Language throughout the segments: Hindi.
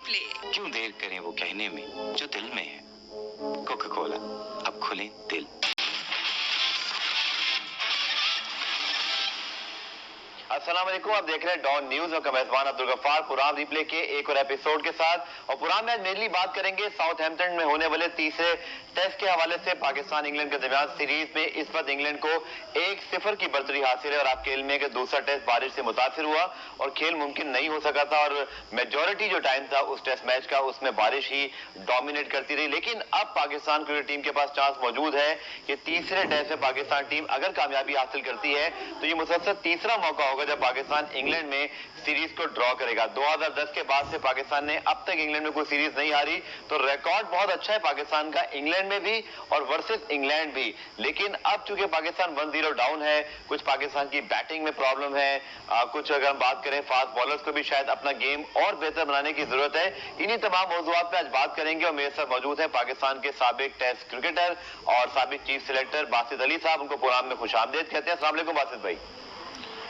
रिप्ले। क्यों देर करें वो कहने में जो दिल में है। कोका कोला, अब खुले दिल। अस्सलाम वालेकुम, आप देख रहे हैं डॉन न्यूज और मेजबान अब्दुल गफ्फार पुराम रिप्ले के एक और एपिसोड के साथ। और पुराम में आज मेनली बात करेंगे साउथहैम्पटन में होने वाले तीसरे टेस्ट के हवाले से। पाकिस्तान इंग्लैंड के दरमियान सीरीज में इस वक्त इंग्लैंड को 1-0 की बढ़तरी हासिल है और आप खेल में कि दूसरा टेस्ट बारिश से मुतासिर हुआ और खेल मुमकिन नहीं हो सका था और मेजोरिटी जो टाइम था उस टेस्ट मैच का उसमें बारिश ही डोमिनेट करती रही। लेकिन अब पाकिस्तान क्रिकेट टीम के पास चांस मौजूद है कि तीसरे टेस्ट में पाकिस्तान टीम अगर कामयाबी हासिल करती है तो ये मुसलसल तीसरा मौका होगा जब पाकिस्तान इंग्लैंड में सीरीज को ड्रॉ करेगा। 2010 के बाद से पाकिस्तान ने अब तक इंग्लैंड में कोई सीरीज नहीं हारी, तो रिकॉर्ड बहुत अच्छा है पाकिस्तान का इंग्लैंड में भी और वर्सेस इंग्लैंड भी। लेकिन अब चूंकि पाकिस्तान 1-0 डाउन है, कुछ पाकिस्तान की बैटिंग में प्रॉब्लम है, कुछ अगर हम बात करें फास्ट बॉलर्स को भी शायद अपना गेम और बेहतर बनाने की जरूरत है। इन्हीं तमाम मौजूदात पे आज बात करेंगे और मेरे साथ मौजूद है पाकिस्तान के साबिक टेस्ट क्रिकेटर और साबिक चीफ सिलेक्टर बासित अली साहब। उनको प्रोग्राम में खुशामदीद कहते हैं। अस्सलाम वालेकुम बासित भाई।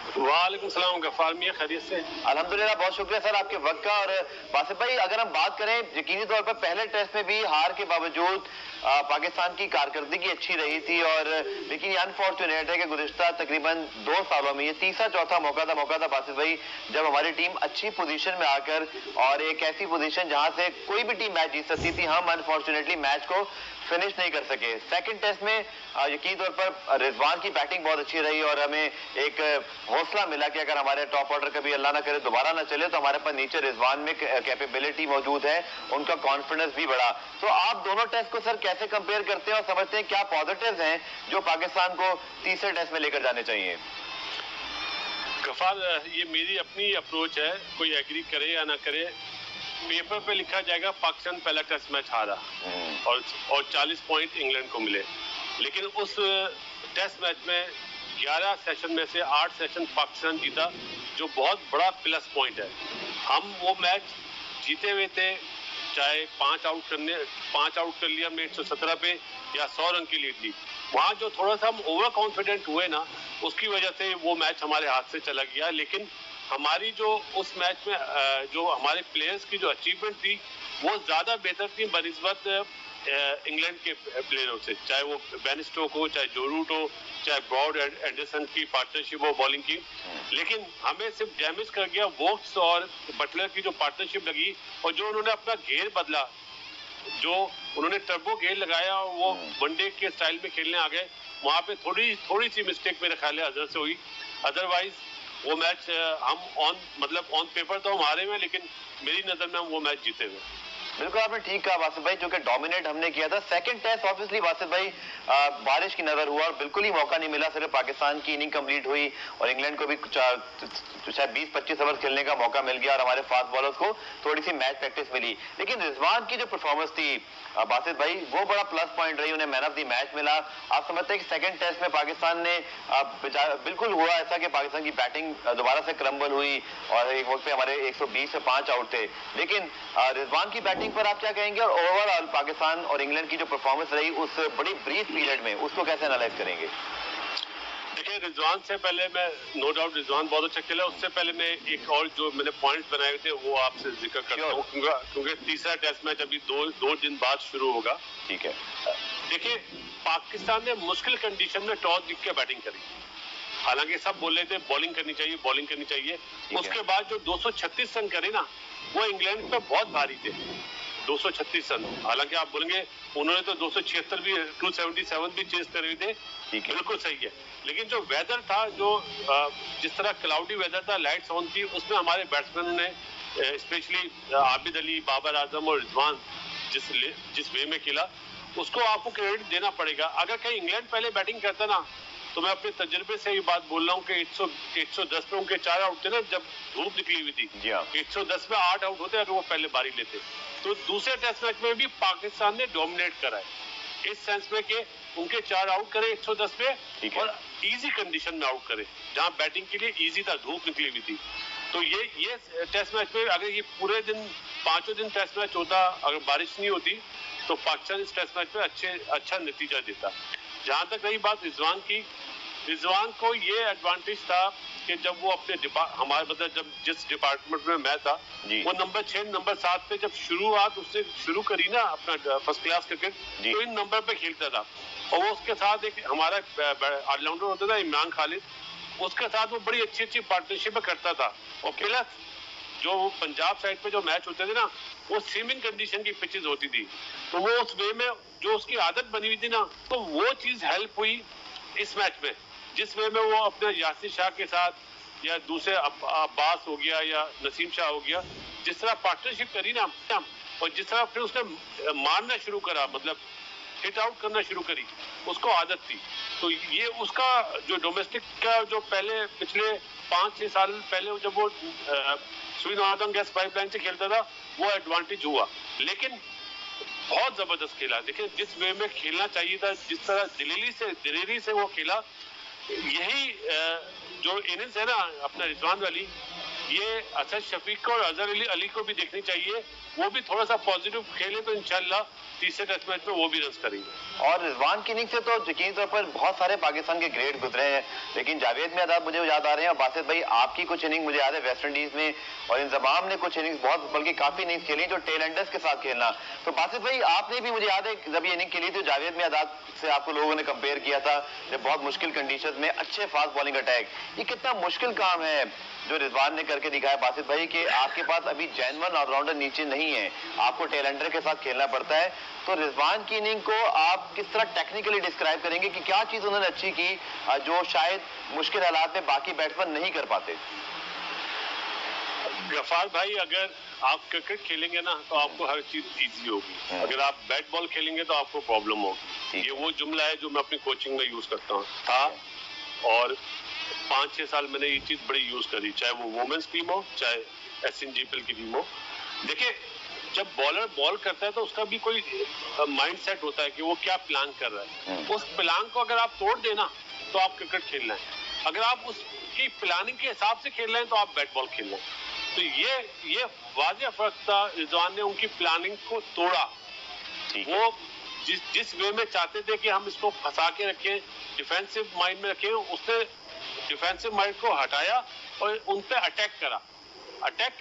वालेकुम सलाम गफ्फार मियां, खैरियत से? अल्हम्दुलिल्लाह, बहुत शुक्रिया सर आपके वक्त का। और बासित भाई, अगर हम बात करें यकीनी तौर पर पहले टेस्ट में भी हार के बावजूद पाकिस्तान की कारकर्दगी अच्छी रही थी और लेकिन ये अनफॉर्चुनेट है कि गुज़िश्ता तकरीबन 2 सालों में ये तीसरा चौथा मौका था बासित भाई जब हमारी टीम अच्छी पोजीशन में आकर और एक ऐसी पोजीशन जहां से कोई भी टीम मैच जीत सकती थी, हम अनफॉर्चुनेटली मैच को फिनिश नहीं कर सके। सेकंड टेस्ट में यकीनी तौर पर रिजवान की बैटिंग बहुत अच्छी रही और हमें एक हौसला मिला कि अगर हमारे टॉप ऑर्डर कभी अल्लाह ना करे दोबारा ना चले तो हमारे पास नीचे रिजवान में कैपेबिलिटी मौजूद है, उनका कॉन्फिडेंस भी बढ़ा। तो आप दोनों टेस्ट को सर कैसे कंपेयर करते हैं और समझते हैं क्या पॉजिटिव्स हैं जो पाकिस्तान को तीसरे टेस्ट में लेकर जाने चाहिए? गफ्फार, ये मेरी अपनी अप्रोच है, कोई एग्री करे या ना करे, पेपर पे लिखा जाएगा पाकिस्तान पहला टेस्ट मैच हारा और 40 पॉइंट इंग्लैंड को मिले। लेकिन उस टेस्ट मैच में 11 सेशन में से 8 सेशन पाकिस्तान जीता, जो बहुत बड़ा प्लस पॉइंट है। हम वो मैच जीते हुए थे, चाहे 5 आउट कर लिया हमने 117 पे या 100 रन की लीड थी। वहाँ जो थोड़ा सा हम ओवर कॉन्फिडेंट हुए ना, उसकी वजह से वो मैच हमारे हाथ से चला गया। लेकिन हमारी जो उस मैच में जो हमारे प्लेयर्स की जो अचीवमेंट थी वो ज़्यादा बेहतर थी बनिस्बत इंग्लैंड के प्लेयरों से, चाहे वो बेन स्टोक हो, चाहे जो रूट हो, चाहे ब्रॉड एंडरसन की पार्टनरशिप हो बॉलिंग की। लेकिन हमें सिर्फ डैमेज कर गया वोक्स और बटलर की जो पार्टनरशिप लगी और जो उन्होंने अपना घेर बदला, जो उन्होंने टर्बो घेर लगाया और वो वनडे के स्टाइल में खेलने आ गए, वहाँ पे थोड़ी सी मिस्टेक मेरे ख्याल है अजहर से हुई। अदरवाइज वो मैच हम ऑन पेपर तो हम हारे हुए, लेकिन मेरी नजर में हम वो मैच जीते हुए। बिल्कुल आपने ठीक कहा बासित भाई, जो कि डोमिनेट हमने किया था। सेकंड टेस्ट ऑब्वियसली बासित भाई बारिश की नजर हुआ और बिल्कुल ही मौका नहीं मिला। सिर्फ पाकिस्तान की इनिंग कंप्लीट हुई और इंग्लैंड को भी शायद 20-25 ओवर खेलने का मौका मिल गया और हमारे फास्ट बॉलर्स को थोड़ी सी मैच प्रैक्टिस मिली। लेकिन रिजवान की जो परफॉर्मेंस थी बासित भाई, वो बड़ा प्लस पॉइंट रही, उन्हें मैन ऑफ द मैच मिला। आप समझते हैं कि सेकंड टेस्ट में पाकिस्तान ने बिल्कुल हुआ ऐसा कि पाकिस्तान की बैटिंग दोबारा से क्रम्बल हुई और एक वक्त पे हमारे 120 से 5 आउट थे। लेकिन रिजवान की बैटिंग पर आप क्या कहेंगे और ओवरऑल पाकिस्तान और इंग्लैंड की जो परफॉर्मेंस रही उस बड़ी ब्रीफ पीरियड में, उसको कैसे एनालाइज करेंगे? देखिए, रिजवान से पहले मैं नो डाउट रिजवान बहुत अच्छा खेला। उससे पहले मैं एक और जो मैंने पॉइंट बनाए थे वो आपसे जिक्र करता हूँ, क्योंकि तीसरा टेस्ट मैच अभी दो दिन बाद शुरू होगा। ठीक है। देखिए, पाकिस्तान ने मुश्किल कंडीशन में टॉस जीत के बैटिंग करी। हालांकि सब बोल रहे थे बॉलिंग करनी चाहिए। उसके बाद जो 236 रन करे ना, वो इंग्लैंड पे बहुत भारी थे। 236 रन, हालांकि आप बोलेंगे उन्होंने तो 276 भी 277 भी चेस करे हुए थे, बिल्कुल सही है। लेकिन जो वेदर था, जो जिस तरह क्लाउडी वेदर था, लाइट्स ऑन थी, उसमें हमारे बैट्समैन ने स्पेशली आबिद अली, बाबर आजम और रिजवान जिस वे में खेला, उसको आपको क्रेडिट देना पड़ेगा। अगर कहीं इंग्लैंड पहले बैटिंग करता ना, तो मैं अपने तजुर्बे से ये बात बोल रहा हूँ कि 110 पे उनके 4 आउट थे ना, जब धूप निकली हुई थी। 110 पे 8 आउट होते अगर वो पहले बारी लेते। तो दूसरे टेस्ट मैच में भी पाकिस्तान ने डोमिनेट करा है, इस सेंस में कि उनके 4 आउट करे 110 पे और इजी कंडीशन में आउट करे, जहां बैटिंग के लिए इजी था, धूप निकली हुई थी। तो ये टेस्ट मैच में अगर ये पूरे दिन 5 दिन टेस्ट मैच होता, अगर बारिश नहीं होती, तो पाकिस्तान इस टेस्ट मैच में अच्छा नतीजा देता। जहां तक रही बात रिजवान की, रिजवान को ये एडवांटेज था कि जब वो अपने हमारे मतलब जब जिस डिपार्टमेंट में मैं था वो नंबर 6 नंबर 7 पे जब शुरुआत उसने शुरू करी ना अपना फर्स्ट क्लास क्रिकेट, तो इन नंबर पे खेलता था। और वो उसके साथ एक हमारा ऑलराउंडर होता था इमरान खालिद, उसके साथ वो बड़ी अच्छी अच्छी पार्टनरशिप में करता था। और प्लस जो पंजाब साइड पे जो मैच होते थे ना, वो स्विमिंग कंडीशन की पिचेस होती थी, तो वो उस वे में जो उसकी आदत बनी हुई थी ना, तो वो चीज हेल्प हुई इस मैच में, जिस वे में वो अपने यासिर शाह के साथ या दूसरे अब्बास हो गया या नसीम शाह हो गया, जिस तरह पार्टनरशिप करी ना, और जिस तरह फिर उसने मारना शुरू करा, मतलब हिट आउट करना शुरू करी, उसको आदत थी। तो ये उसका जो डोमेस्टिक का जो पहले पिछले 5-6 साल पहले जब वो सुई नॉर्दर्न गैस पाइपलाइन से खेलता था, वो एडवांटेज हुआ, लेकिन बहुत जबरदस्त खेला। देखिए जिस वे में खेलना चाहिए था, जिस तरह दिलेरी से वो खेला, यही जो इनिंग्स है ना अपना रिजवान वाली, ये असद शफीक को और अजहर अली को भी देखनी चाहिए। वो भी थोड़ा सा पॉजिटिव खेले तो इंशाल्लाह तीसरे टेस्ट मैच में वो भी रन करेंगे। और रिजवान की इनिंग से तो यकीनी तौर पर बहुत सारे पाकिस्तान के ग्रेट गुजरे हैं, लेकिन जावेद मियादाद मुझे याद आ रहे हैं, और बासित भाई आपकी कुछ इनिंग मुझे याद है वेस्ट इंडीज में, और इंजमाम ने कुछ इनिंग्स बहुत बल्कि काफी इनिंग्स खेली जो टेल एंडर्स के साथ खेलना। तो बासित भाई आपने भी मुझे याद है जब ये इनिंग खेली थी जावेद मियादाद से आपको लोगों ने कंपेयर किया था, जब बहुत मुश्किल कंडीशन में अच्छे फास्ट बॉलिंग अटैक, ये कितना मुश्किल काम है जो रिजवान ने करके दिखाया बासित भाई, कि आपके पास अभी जेन्युइन ऑलराउंडर नीचे नहीं है, आपको टेल एंडर के साथ खेलना पड़ता है। तो रिजवान की इनिंग को आप किस तरह टेक्निकली डिस्क्राइब करेंगे कि क्या चीज उन्होंने अच्छी की जो शायद मुश्किल हालात में बाकी बैट्समैन नहीं कर पाते? गफार भाई, अगर आप क्रिकेट खेलेंगे ना तो आपको हर चीज इजी होगी, अगर आप बैट बॉल खेलेंगे तो आपको प्रॉब्लम होगी। ये वो जुमला है जो मैं अपनी कोचिंग में यूज करता हूँ था, और 5-6 साल मैंने ये चीज बड़ी यूज करी, चाहे वो वुमेन्स टीम हो चाहे SNGPL की टीम हो। देखिए जब बॉलर बॉल करता है तो उसका भी कोई माइंड सेट होता है कि वो क्या प्लान कर रहा है। उस प्लान को अगर आप तोड़ देना तो आप क्रिकेट खेल रहे हैं, अगर आप उसकी प्लानिंग के हिसाब से खेल रहे हैं तो आप बैट बॉल खेल रहे हैं। तो ये वाज़ेह फर्क था। रिजवान ने उनकी प्लानिंग को तोड़ा, वो जिस वे में चाहते थे कि हम इसको फंसा के रखें, डिफेंसिव माइंड में रखें, उसने डिफेंसिव माइंड को हटाया और उन पे अटैक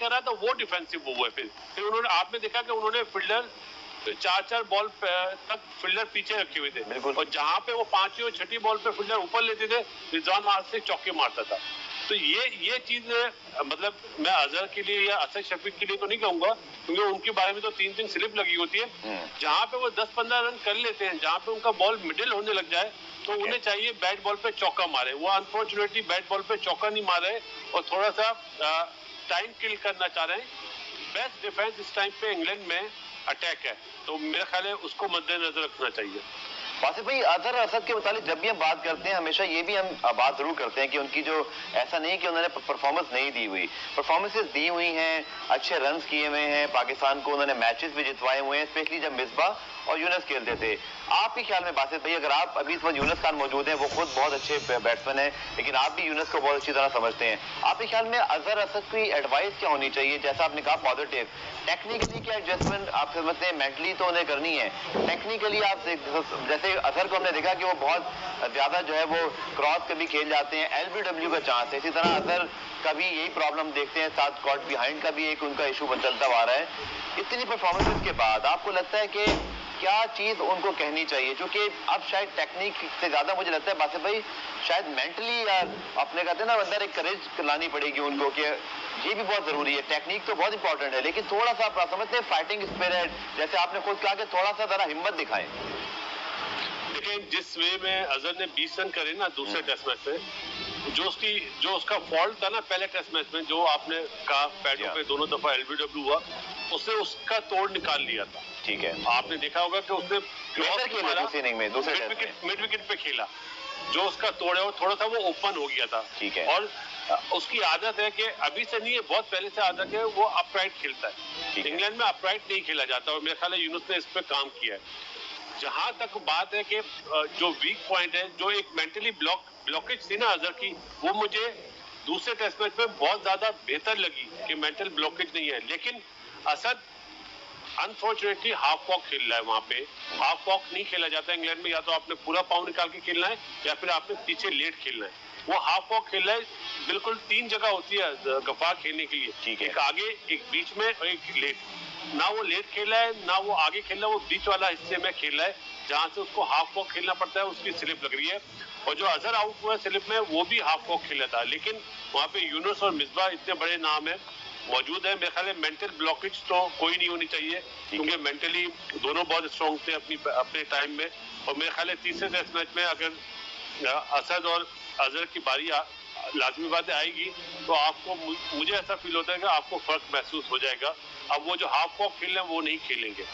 करा तो वो डिफेंसिव हुए। फिर उन्होंने, आपने देखा कि उन्होंने फील्डर 4-4 बॉल तक फील्डर पीछे रखे हुए थे, और जहां पे वो 5वीं और 6ठी बॉल पे फील्डर ऊपर लेते थे, रिजवान वहां से चौके मारता था। तो ये चीज मतलब मैं अजहर के लिए या असद शफीक के लिए तो नहीं कहूंगा, क्योंकि उनके बारे में तो 3 स्लिप लगी होती है। जहां पे वो 10-15 रन कर लेते हैं, जहां पे उनका बॉल मिडिल होने लग जाए, तो उन्हें चाहिए बैट बॉल पे चौका मारे। वो अनफॉर्चुनेटली बैट बॉल पे चौका नहीं मार रहे और थोड़ा सा टाइम किल करना चाह रहे हैं। बेस्ट डिफेंस इस टाइम पे इंग्लैंड में अटैक है, तो मेरा ख्याल है उसको मद्देनजर रखना चाहिए। बासित भाई, अजहर असद के मुतालिक जब भी हम बात करते हैं हमेशा ये भी हम बात जरूर करते हैं कि उनकी जो, ऐसा नहीं कि उन्होंने परफॉर्मेंस नहीं दी हुई, परफॉर्मेंसेस दी हुई हैं, अच्छे रन्स किए हुए हैं, पाकिस्तान को उन्होंने मैचेस भी जितवाए हुए हैं, स्पेशली जब मिसबाह और यूनुस खेलते थे। आपके ख्याल में बासित भाई, अगर आप अभी इस वक्त यूनुस खान मौजूद हैं, वो खुद बहुत अच्छे बैट्समैन हैं, लेकिन आप भी यूनुस को बहुत अच्छी तरह समझते हैं, आपके ख्याल में अजहर असद की एडवाइस क्या होनी चाहिए? जैसा आपने कहा पॉजिटिव, टेक्निकली क्या एडजस्टमेंट आप समझते हैं? मेंटली तो उन्हें करनी है, टेक्निकली आप जैसे अजहर को हमने देखा कि वो बहुत ज्यादा जो है वो क्रॉस कभी खेल जाते हैं, LBW का चांस है, इसी तरह अजहर का भी यही प्रॉब्लम देखते हैं, साथ कॉट बिहाइंड का भी एक उनका इशू चलता आ रहा है। इतनी परफॉर्मेंस के बाद आपको लगता है कि क्या चीज उनको कहनी चाहिए? क्योंकि अब शायद टेक्निक से ज्यादा मुझे लगता है बासित भाई शायद मेंटली या अपने कहते हैं ना अंदर एक करेज लानी पड़ेगी उनको, कि ये भी बहुत जरूरी है। टेक्निक तो बहुत इंपॉर्टेंट है, लेकिन थोड़ा सा आप समझते हैं फाइटिंग स्पिरिट, जैसे आपने खुद कहा कि थोड़ा सा जरा हिम्मत दिखाएं। लेकिन जिस वे में अजहर ने 20 रन करे ना दूसरे टेस्ट मैच में, जो उसका फॉल्ट था ना पहले टेस्ट मैच में, जो आपने कहा पैडों पे दोनों दफा LBW हुआ, उसने उसका तोड़ निकाल लिया था। ठीक है, आपने देखा होगा कि उसने मिड विकेट पे खेला, जो उसका तोड़ है वो थोड़ा सा वो ओपन हो गया था। ठीक है, और उसकी आदत है कि अभी से नहीं है, बहुत पहले से आदत है, वो अपराइट खेलता है। इंग्लैंड में अपराइट नहीं खेला जाता, और मेरे ख्याल है यूनुस ने इस पे काम किया है। जहां तक बात है कि जो वीक पॉइंट है, जो एक मेंटली ब्लॉकेज थी ना अजहर की, वो मुझे दूसरे टेस्ट मैच में बहुत ज्यादा बेहतर लगी कि मेंटल ब्लॉकेज नहीं है। लेकिन असद अनफॉर्चुनेटली हाफ वॉक खेल रहा है, वहां पे हाफ वॉक नहीं खेला जाता इंग्लैंड में, या तो आपने पूरा पाँव निकाल के खेलना है या फिर आपने पीछे लेट खेलना है। वो हाफ वॉक खेल रहा है, बिल्कुल 3 जगह होती है गफार खेलने के लिए, ठीक है। एक आगे, एक बीच में और एक लेट। ना वो लेट खेल रहा है, ना वो आगे खेल रहा है, वो बीच वाला हिस्से में खेल रहा है जहां से उसको हाफ वॉक खेलना पड़ता है, उसकी स्लिप लग रही है। और जो अजहर आउट हुआ स्लिप में, वो भी हाफ वॉक खेला था, लेकिन वहां पे यूनुस और मिसबा इतने बड़े नाम है मौजूद है। मेरे ख्याल है मेंटल ब्लॉकेज तो कोई नहीं होनी चाहिए, क्योंकि मेंटली दोनों बहुत स्ट्रॉन्ग थे अपने टाइम में। और मेरे ख्याल है तीसरे टेस्ट मैच में अगर असद और अजहर की बारी लाजमी बात आएगी तो आपको, मुझे ऐसा फील होता है कि आपको फर्क महसूस हो जाएगा। अब वो जो हाफ वॉक खेल रहे हैं वो नहीं खेलेंगे,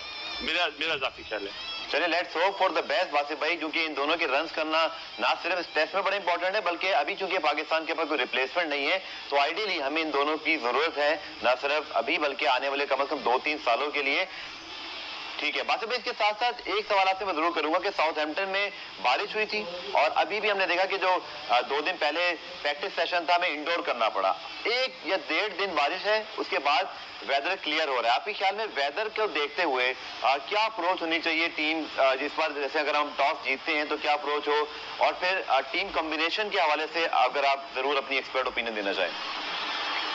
मेरा जाती ख्याल है। चलिए let's hope for the best Wasif भाई, क्योंकि इन दोनों के रन्स करना ना सिर्फ इस टेस्ट में बड़ा इंपॉर्टेंट है, बल्कि अभी चूंकि पाकिस्तान के पास कोई रिप्लेसमेंट नहीं है, तो आइडियली हमें इन दोनों की जरूरत है, ना सिर्फ अभी बल्कि आने वाले कम से कम 2-3 सालों के लिए। ठीक है वासिफ भाई, इसके साथ साथ एक सवाल आपसे मैं जरूर करूंगा कि साउथहैम्पटन में बारिश हुई थी और अभी भी हमने देखा कि जो 2 दिन पहले प्रैक्टिस सेशन था हमें इंडोर करना पड़ा। 1 या 1.5 दिन बारिश है, उसके बाद वेदर क्लियर हो रहा है। आपके ख्याल में वेदर को देखते हुए क्या अप्रोच होनी चाहिए टीम, जिस बार जैसे अगर हम टॉस जीतते हैं तो क्या अप्रोच हो, और फिर टीम कॉम्बिनेशन के हवाले से अगर आप जरूर अपनी एक्सपर्ट ओपिनियन देना चाहें।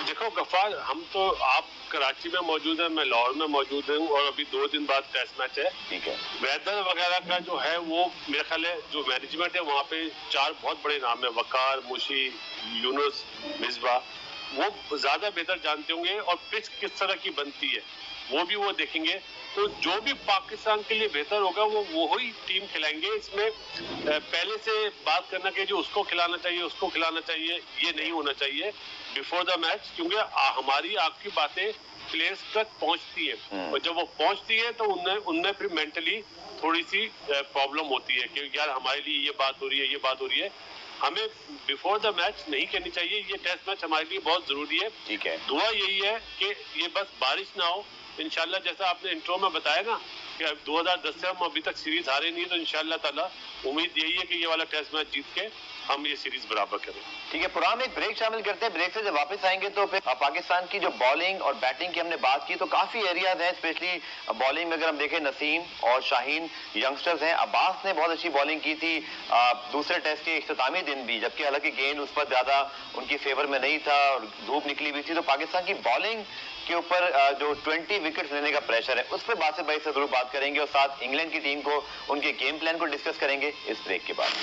देखो गफार, हम तो, आप कराची में मौजूद है, मैं लाहौर में मौजूद हूँ और अभी 2 दिन बाद टेस्ट मैच है। ठीक है। वेदर वगैरह का जो है वो मेरे ख्याल है जो मैनेजमेंट है वहाँ पे 4 बहुत बड़े नाम है, वकार, मुशी, यूनुस, मिसबा, वो ज्यादा बेहतर जानते होंगे। और पिच किस तरह की बनती है वो देखेंगे, तो जो भी पाकिस्तान के लिए बेहतर होगा वो ही टीम खिलाएंगे। इसमें पहले से बात करना कि जो उसको खिलाना चाहिए उसको खिलाना चाहिए, ये नहीं होना चाहिए बिफोर द मैच, क्योंकि हमारी आपकी बातें प्लेयर्स तक पहुंचती है और जब वो पहुंचती है तो उनमें फिर मेंटली थोड़ी सी प्रॉब्लम होती है कि यार हमारे लिए ये बात हो रही है। हमें बिफोर द मैच नहीं कहनी चाहिए, ये टेस्ट मैच हमारे लिए बहुत जरूरी है। ठीक है। दुआ यही है कि ये बस बारिश ना हो, इंशाल्लाह जैसा आपने इंट्रो में बताया ना कि 2010 से हम अभी तक सीरीज हारे नहीं, तो इंशाल्लाह ताला उम्मीद यही है कि ये वाला टेस्ट मैच जीत के हम ये सीरीज बराबर करें। ठीक है पुरान, एक ब्रेक शामिल करते हैं। ब्रेक से जब वापस आएंगे तो फिर पाकिस्तान की जो बॉलिंग और बैटिंग की हमने बात की, तो काफी एरियाज हैं, स्पेशली बॉलिंग में अगर हम देखें नसीम और शाहीन यंगस्टर्स हैं। अब्बास ने बहुत अच्छी बॉलिंग की थी दूसरे टेस्ट के इख्तितामी दिन भी, जबकि हालांकि गेंद उस पर ज्यादा उनकी फेवर में नहीं था और धूप निकली हुई थी। तो पाकिस्तान की बॉलिंग के ऊपर जो 20 विकेट लेने का प्रेशर है, उस पर बासिफ भाई से जरूर बात करेंगे और साथ इंग्लैंड की टीम को, उनके गेम प्लान को डिस्कस करेंगे इस ब्रेक के बाद।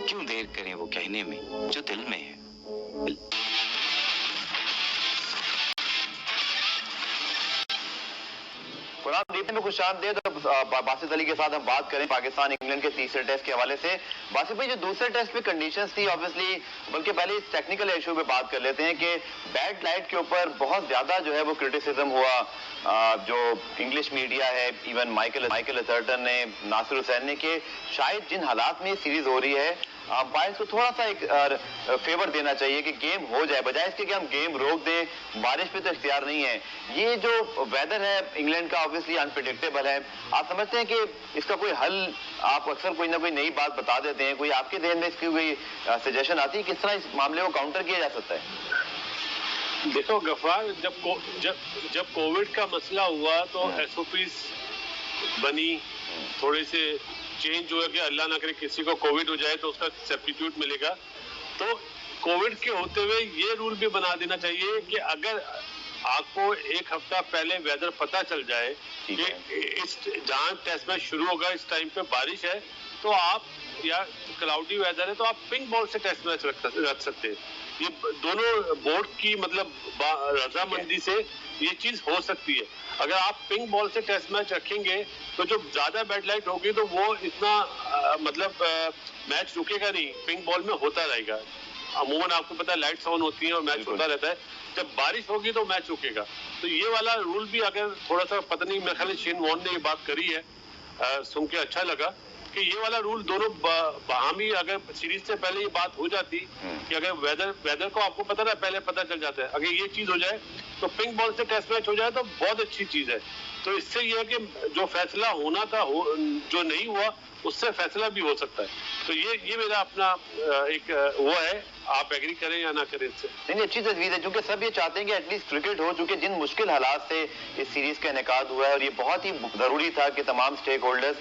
क्यों देर करें वो कहने में जो दिल में है। देखने में खुश आमदीद। बासित अली के साथ हम बात करें पाकिस्तान इंग्लैंड के तीसरे टेस्ट के हवाले से। बासित भाई, जो दूसरे टेस्ट में कंडीशंस थी ऑब्वियसली, बल्कि पहले इस टेक्निकल इशू पे बात कर लेते हैं कि बैड लाइट के ऊपर बहुत ज्यादा जो है वो क्रिटिसिज्म हुआ, जो इंग्लिश मीडिया है, इवन माइकल एथर्टन ने, नासिर हुसैन ने, कि शायद जिन हालात में ये सीरीज हो रही है अंपायर्स को थोड़ा सा एक फेवर देना चाहिए कि गेम हो जाए, बजाय इसके कि हम गेम रोक दें। बारिश पे तो इख्तियार नहीं है। ये जो वेदर है इंग्लैंड का ऑब्वियसली अनप्रेडिक्टेबल है। आप समझते हैं कि इसका कोई हल, आप अक्सर कोई ना कोई नई बात बता देते हैं, कोई आपके ध्यान में इसकी कोई सजेशन आती है किस तरह इस मामले को काउंटर किया जा सकता है? देखो गफार, जब कोविड का मसला हुआ तो एसओपीज बनी, थोड़े से चेंज हुआ कि अल्लाह ना करे किसी को कोविड हो जाए तो उसका सब्स्टिट्यूट मिलेगा। तो कोविड के होते हुए ये रूल भी बना देना चाहिए कि अगर आपको 1 हफ्ता पहले वेदर पता चल जाए कि इस जहां टेस्ट मैच शुरू होगा इस टाइम पे बारिश है, तो आप, या क्लाउडी वेदर है, तो आप पिंक बॉल से टेस्ट मैच रख सकते हैं। ये दोनों बोर्ड की मतलब रजामंदी से ये चीज हो सकती है। अगर आप पिंक बॉल से टेस्ट मैच रखेंगे तो जो ज्यादा बैड लाइट होगी तो वो इतना मैच रुकेगा नहीं, पिंक बॉल में होता रहेगा। अमूमन आपको पता है लाइट्स ऑन होती है और मैच होता रहता है। जब बारिश होगी तो मैच रुकेगा। तो ये वाला रूल भी अगर थोड़ा सा, पता नहीं, मेरे ख्याल शेन वॉर्न ने ये बात करी है, सुन के अच्छा लगा कि ये वाला रूल दोनों बहामी, अगर सीरीज से पहले ये बात हो जाती कि अगर वेदर को आपको पता ना पहले पता चल जाता है, अगर ये चीज हो जाए तो पिंक बॉल से टेस्ट मैच हो जाए तो बहुत अच्छी चीज है। तो इससे ये है कि जो फैसला होना था जो नहीं हुआ उससे फैसला भी हो सकता है। तो ये मेरा अपना एक वो है। आप एग्री करें या ना करें इससे? नहीं, अच्छी तजवीज है, क्योंकि सब ये चाहते हैं कि एटलीस्ट क्रिकेट हो, चूंकि जिन मुश्किल हालात से इस सीरीज का इनेकाद हुआ है और ये बहुत ही जरूरी था कि तमाम stakeholders,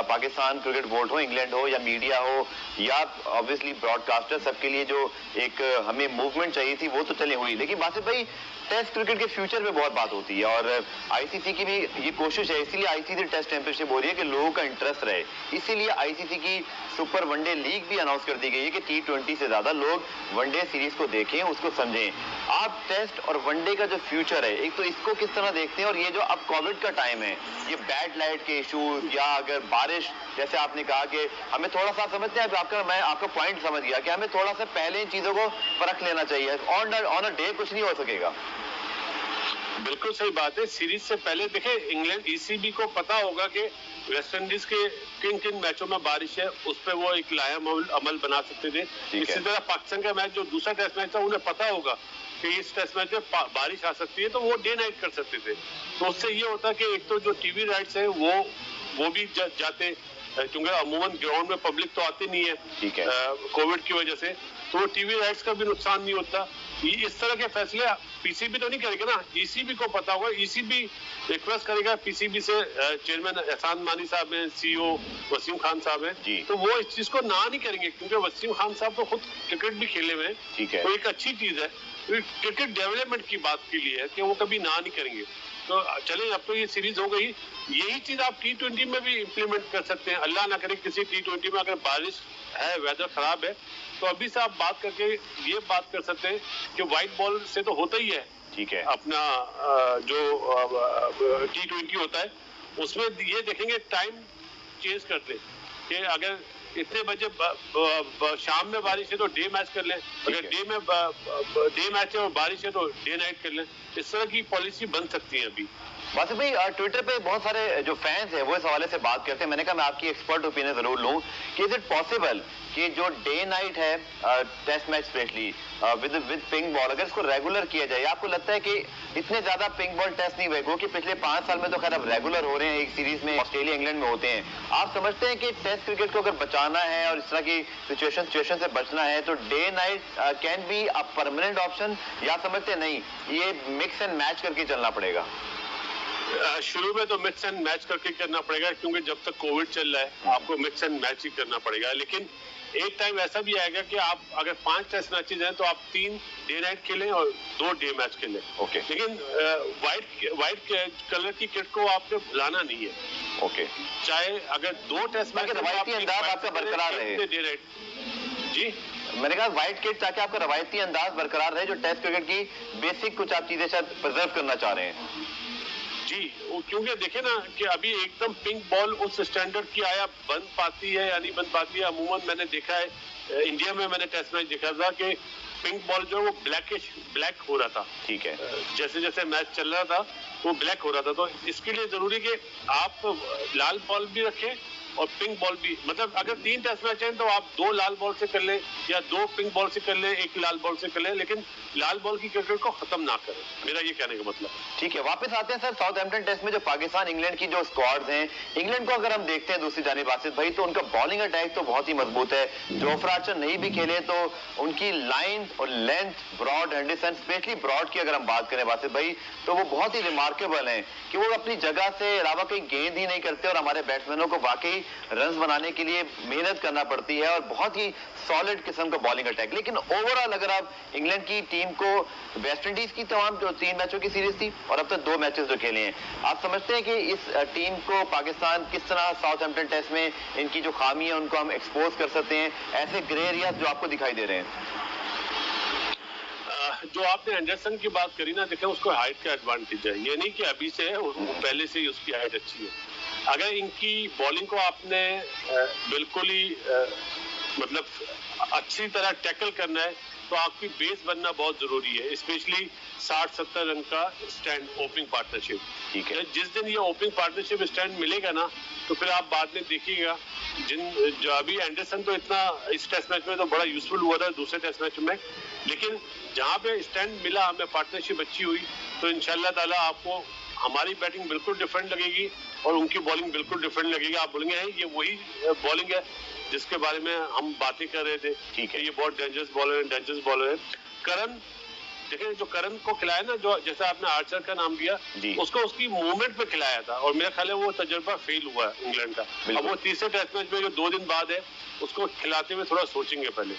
Pakistan cricket board हो, इंग्लैंड हो या मीडिया हो या ऑब्वियसली ब्रॉडकास्टर, सबके लिए जो एक हमें मूवमेंट चाहिए थी वो तो चले हुई, लेकिन बासित भाई टेस्ट क्रिकेट के फ्यूचर पे बहुत बात होती है और आईसीसी की भी ये कोशिश है, इसीलिए आईसीसी टेस्ट चैंपियनशिप हो रही है कि लोगों का इंटरेस्ट रहे, इसीलिए आईसीसी की सुपर वनडे लीग भी अनाउंस कर दी गई है कि T20 से ज्यादा लोग वनडे सीरीज को देखें, उसको समझें। आप टेस्ट और वनडे का जो फ्यूचर है, एक तो इसको किस तरह देखते हैं, और ये जो अब कोविड का टाइम है, ये बैड लाइट के इशू या अगर बारिश, जैसे आपने कहा कि हमें थोड़ा सा समझते हैं, मैं आपका पॉइंट समझ गया कि हमें थोड़ा सा पहले इन चीजों को परख लेना चाहिए, ऑन अ डे कुछ नहीं हो सकेगा। बिल्कुल सही बात है। सीरीज से पहले देखें, इंग्लैंड ईसीबी को पता होगा कि वेस्ट इंडीज के किन किन मैचों में बारिश है, उस पर वो एक लाया अमल बना सकते थे। इसी तरह पाकिस्तान का मैच, जो दूसरा टेस्ट मैच था, उन्हें पता होगा कि इस टेस्ट मैच में बारिश आ सकती है, तो वो डे नाइट कर सकते थे। तो उससे ये होता कि एक तो जो टीवी राइट्स है वो भी जाते, क्योंकि अमूमन ग्राउंड में पब्लिक तो आती नहीं है कोविड की वजह से, तो वो टीवी राइट्स का भी नुकसान नहीं होता। इस तरह के फैसले पीसीबी तो नहीं करेगा ना, ईसीबी को पता होगा, ईसीबी रिक्वेस्ट करेगा पीसीबी से, चेयरमैन एहसान मानी साहब हैं, सीईओ वसीम खान साहब हैं, तो वो इस चीज को ना नहीं करेंगे, क्योंकि वसीम खान साहब तो खुद क्रिकेट भी खेले हुए हैं, तो एक अच्छी चीज है, क्रिकेट डेवलपमेंट की बात के लिए है कि वो कभी ना नहीं करेंगे। तो चलें, अब तो ये सीरीज हो गई, यही चीज आप T20 में भी इम्प्लीमेंट कर सकते हैं। अल्लाह ना करे किसी T20 में अगर बारिश है, वेदर खराब है, तो अभी से आप बात करके ये बात कर सकते हैं कि व्हाइट बॉल से तो होता ही है, ठीक है, अपना जो T20 होता है, उसमें ये देखेंगे टाइम चेंज कर दे कि अगर इतने बजे शाम में बारिश है तो डे मैच कर लें, अगर डे मैच है और बारिश है तो डे नाइट कर लें। इस तरह की पॉलिसी बन सकती है अभी। वासिफ भाई, ट्विटर पे बहुत सारे जो फैंस हैं वो इस हवाले से बात करते हैं, मैंने कहा मैं आपकी एक्सपर्ट ओपिनियन जरूर लूं कि इज इट पॉसिबल कि जो डे नाइट है test match specially with pink ball, अगर इसको रेगुलर किया जाए, आपको लगता है कि इतने ज्यादा पिंक बॉल टेस्ट नहीं हुए, क्योंकि पिछले 5 साल में तो खैर अब रेगुलर हो रहे हैं, एक सीरीज में ऑस्ट्रेलिया इंग्लैंड में होते हैं, आप समझते हैं कि टेस्ट क्रिकेट को अगर बचाना है और इस तरह की सिचुएशन से बचना है तो day night can be a permanent option, या समझते नहीं ये मिक्स एंड मैच करके चलना पड़ेगा? शुरू में तो मिक्स एंड मैच करके करना पड़ेगा, क्योंकि जब तक कोविड चल रहा है आपको मिक्स एंड मैच ही करना पड़ेगा, लेकिन एक टाइम ऐसा भी आएगा कि आप अगर 5 टेस्ट मैचेज हैं तो आप 3 डे नाइट खेलें और 2 डे मैच खेलें, लेकिन व्हाइट कलर की किट को आपने भुलाना नहीं है, चाहे अगर 2 टेस्ट मैच रवायती अंदाज आपका बरकरार रहे, डे नाइट। जी, मैंने कहा व्हाइट किट ताकि आपका रवायती अंदाज बरकरार रहे, जो टेस्ट क्रिकेट की बेसिक कुछ आप चीजें शायद प्रिजर्व करना चाह रहे हैं। जी, क्योंकि देखे ना कि अभी एकदम पिंक बॉल उस स्टैंडर्ड की आया बन पाती है या नहीं बन पाती है। अमूमन मैंने देखा है इंडिया में, मैंने टेस्ट मैच देखा था कि पिंक बॉल जो है वो ब्लैक हो रहा था, ठीक है, जैसे जैसे मैच चल रहा था वो ब्लैक हो रहा था। तो इसके लिए जरूरी कि आप लाल बॉल भी रखें और पिंक बॉल भी, मतलब अगर 3 टेस्ट मैच हैं तो आप 2 लाल बॉल से कर लें या 2 पिंक बॉल से कर लें, 1 लाल बॉल से कर लें, लेकिन लाल बॉल की क्रिकेट को खत्म ना करें, मेरा ये कहने का मतलब। ठीक है, वापस आते हैं सर साउथहैम्पटन टेस्ट में जो पाकिस्तान इंग्लैंड की जो स्क्वाड्स हैं, इंग्लैंड को अगर हम देखते हैं दूसरी जानिब वासिफ भाई, तो उनका बॉलिंग अटैक तो बहुत ही मजबूत है। जोफ्रा आर्चर नहीं भी खेले तो उनकी लाइन और length, Broad, Henderson, specially Broad की अगर हम बात करें वासिफ भाई, तो वो बहुत ही रिमार्केबल है कि वो अपनी जगह से अलावा कहीं गेंद ही नहीं करते और हमारे बैट्समैनों को वाकई रन बनाने के लिए मेहनत करना पड़ती है और बहुत ही सॉलिड किस्म का बॉलिंग अटैक। लेकिन ओवरऑल अगर आप इंग्लैंड की टीम को, वेस्ट इंडीज की तमाम जो 3 मैचों की सीरीज थी और अब तक 2 मैचेस जो खेले हैं, आप समझते हैं कि इस टीम को पाकिस्तान किस तरह साउथहैम्पटन टेस्ट में इनकी जो खामी है उनको हम एक्सपोज कर सकते हैं, ऐसे ग्रे एरियाज जो आपको दिखाई दे रहे हैं? जो आपने एंडरसन की बात करी ना, देखें उसको हाइट का एडवांटेज है, ये नहीं कि अभी से है, पहले से ही उसकी हाइट अच्छी है। अगर इनकी बॉलिंग को आपने बिल्कुल ही मतलब अच्छी तरह टैकल करना है तो आपकी बेस बनना बहुत जरूरी है, स्पेशली 60-70 रन का स्टैंड ओपनिंग पार्टनरशिप। ठीक है, जिस दिन ये ओपनिंग पार्टनरशिप स्टैंड मिलेगा ना, तो फिर आप बाद में देखिएगा जो अभी एंडरसन तो इतना इस टेस्ट मैच में तो बड़ा यूजफुल हुआ था दूसरे टेस्ट मैच में, लेकिन जहां पे स्टैंड मिला, हमें पार्टनरशिप अच्छी हुई, तो इंशाल्लाह ताला आपको हमारी बैटिंग बिल्कुल डिफरेंट लगेगी और उनकी बॉलिंग बिल्कुल डिफरेंट लगेगी। आप बोलेंगे ये वही बॉलिंग है जिसके बारे में हम बातें कर रहे थे। ठीक है, ये बहुत डेंजरस बॉलर है। करण, देखिए जो करण को खिलाया ना, जो जैसा आपने आर्चर का नाम दिया, उसको उसकी मूवमेंट पे खिलाया था और मेरा ख्याल है वो तजुर्बा फेल हुआ है इंग्लैंड का। अब वो तीसरे टेस्ट मैच में जो 2 दिन बाद है उसको खिलाते हुए थोड़ा सोचेंगे पहले।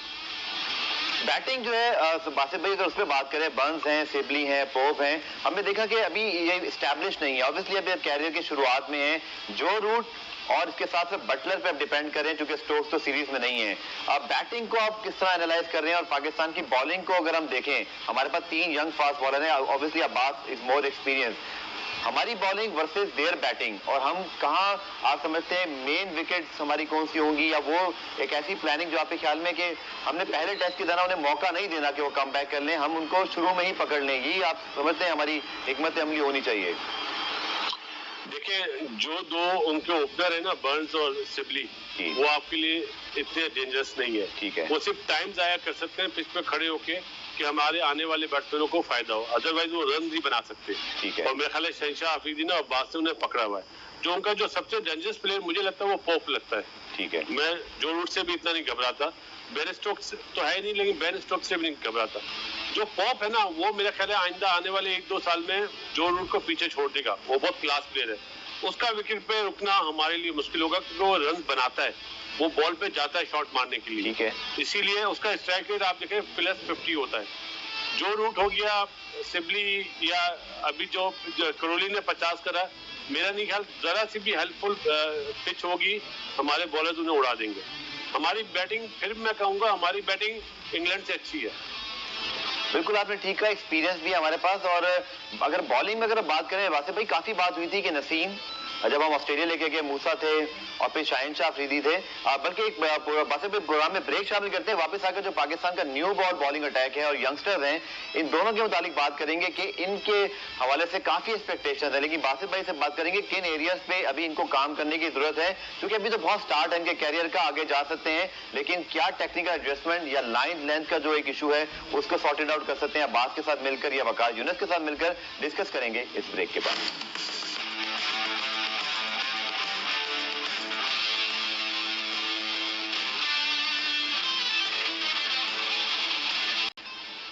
बैटिंग जो है बासित भाई, अगर उस पर बात करें, बर्न्स हैं, सिबली हैं, पोप हैं, हमने देखा कि अभी ये इस्टेब्लिश नहीं है। ऑब्वियसली अभी कैरियर की शुरुआत में है। जो रूट और इसके साथ साथ बटलर पे आप डिपेंड करें, क्योंकि स्टोक्स तो सीरीज में नहीं है। अब बैटिंग को आप किस तरह एनालाइज कर रहे हैं? और पाकिस्तान की बॉलिंग को अगर हम देखें, हमारे पास 3 यंग फास्ट बॉलर हैं। Obviously Abbas is more experience. हमारी बॉलिंग वर्सेस देयर बैटिंग, और हम कहां आप समझते हैं मेन विकेट्स हमारी कौन सी होंगी, या वो एक ऐसी प्लानिंग जो आपके ख्याल में कि हमने पहले टेस्ट की तरह उन्हें मौका नहीं देना कि वो कम बैक कर लें, हम उनको शुरू में ही पकड़ लें, ये आप समझते हैं हमारी हिकमत अमली होनी चाहिए? देखिए, जो 2 उनके ओपनर है ना, बर्न्स और सिबली, वो आपके लिए इतने डेंजरस नहीं है। ठीक है, वो सिर्फ टाइम जाया कर सकते हैं पिच पे खड़े होके कि हमारे आने वाले बैट्समैनों को फायदा हो, अदरवाइज वो रन नहीं बना सकते। ठीक है, और मेरे ख्याल है शहनशाह आफरीदी ने अब्बास ने उन्हें पकड़ा हुआ है। जो उनका जो सबसे डेंजरस प्लेयर मुझे लगता है वो पोप लगता है। ठीक है, मैं जो रूट से भी इतना नहीं घबराता, बेन स्टोक्स तो है नहीं, लेकिन बेन स्टोक्स से भी नहीं घबराता। जो पॉप है ना, वो मेरा ख्याल है आइंदा आने वाले 1-2 साल में जो रूट को पीछे छोड़ देगा। वो बहुत क्लास प्लेयर है। उसका विकेट पे रुकना हमारे लिए मुश्किल होगा, क्योंकि वो रन बनाता है, वो बॉल पे जाता है शॉट मारने के लिए। ठीक है, इसीलिए उसका स्ट्राइक रेट आप देखें +50 होता है। जो रूट हो गया सिबली, या अभी जो करोली ने 50 करा, मेरा नहीं ख्याल जरा सी भी हेल्पफुल पिच होगी, हमारे बॉलर्स उन्हें उड़ा देंगे। हमारी बैटिंग, फिर मैं कहूंगा हमारी बैटिंग इंग्लैंड से अच्छी है। बिल्कुल आपने ठीक कहा, एक्सपीरियंस भी है हमारे पास। और अगर बॉलिंग में अगर बात करें, वासिफ भाई काफी बात हुई थी कि नसीम, जब हम ऑस्ट्रेलिया लेके गए, मूसा थे और फिर शहनशाह अफरीदी थे। बल्कि एक वासिफ भाई प्रोग्राम में ब्रेक शामिल करते हैं, वापस आकर जो पाकिस्तान का न्यू बॉल बॉलिंग अटैक है और यंगस्टर्स हैं, इन दोनों के मुतालिक बात करेंगे कि इनके हवाले से काफी एक्सपेक्टेशन है। लेकिन वासिफ भाई से बात करेंगे किन एरियाज पे अभी इनको काम करने की जरूरत है, क्योंकि अभी तो बहुत स्टार्ट है इनके कैरियर का, आगे जा सकते हैं, लेकिन क्या टेक्निकल एडजस्टमेंट या लाइन लेंथ का जो एक इशू है उसको सॉर्टेड आउट कर सकते हैं अब्बास के साथ मिलकर या वकार यूनुस के साथ मिलकर, डिस्कस करेंगे इस ब्रेक के बाद।